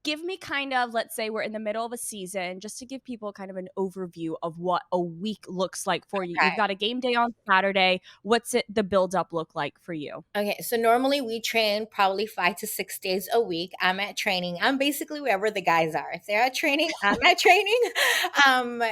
give me kind of, let's say we're in the middle of a season, just to give people kind of an overview of what a week looks like for you. Okay. You've got a game day on Saturday. What's the build up look like for you? Okay, so normally we train probably 5 to 6 days a week. I'm at training. I'm basically wherever the guys are. If they're at training, I'm at training.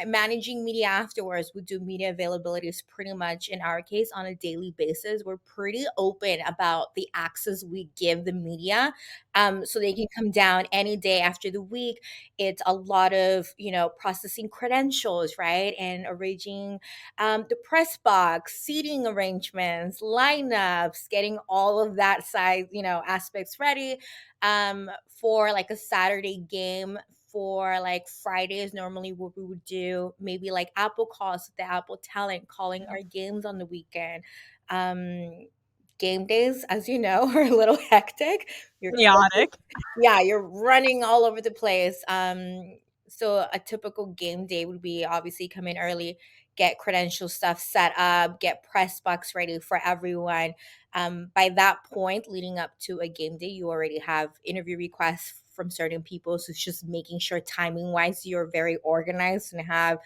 Managing media afterwards. We do media availabilities pretty much in our case on a daily basis. We're pretty open about the access we give the media, so they can come down any day after the week. It's a lot of processing credentials, right, and arranging the press box, seating arrangements, lineups, getting all of that side, aspects ready for like a Saturday game. For like Fridays, normally what we would do, maybe like Apple calls with the Apple talent, calling our games on the weekend. Game days, as you know, are a little hectic. You're Chaotic. Yeah, you're running all over the place. So a typical game day would be obviously come in early, get credential stuff set up, get press box ready for everyone. By that point, leading up to a game day, you already have interview requests from certain people. So it's just making sure timing wise you're very organized and have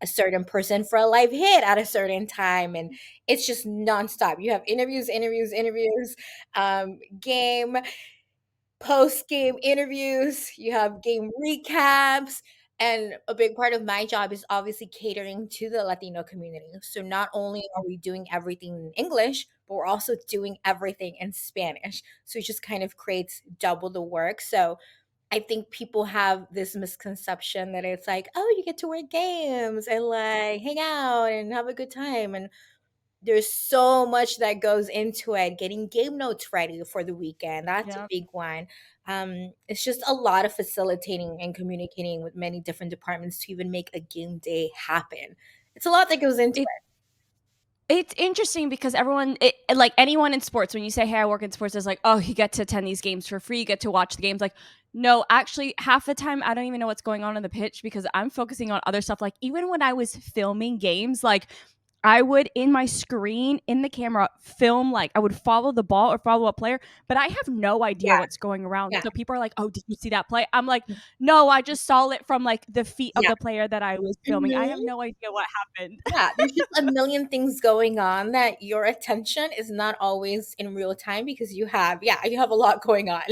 a certain person for a live hit at a certain time. And it's just nonstop. You have interviews, game, post game interviews, you have game recaps. And a big part of my job is obviously catering to the Latino community. So not only are we doing everything in English, but we're also doing everything in Spanish. So it just kind of creates double the work. So I think people have this misconception that it's like, oh, you get to work games and like hang out and have a good time. And there's so much that goes into it. Getting game notes ready for the weekend, that's a Yeah. big one. It's just a lot of facilitating and communicating with many different departments to even make a game day happen. It's a lot that goes into it. It's interesting because like anyone in sports, when you say, hey, I work in sports, it's like, oh, you get to attend these games for free, you get to watch the games. Like, no, actually, half the time, I don't even know what's going on the pitch because I'm focusing on other stuff. Like, even when I was filming games, like, I would, in my screen, in the camera, film, like, I would follow the ball or follow a player, but I have no idea Yeah, what's going around. yeah, So people are like, oh, did you see that play? I'm like, no, I just saw it from, like, the feet of yeah. the player that I was filming. I have Mhm. no idea what happened. Yeah, there's just a million things going on that your attention is not always in real time because you have a lot going on.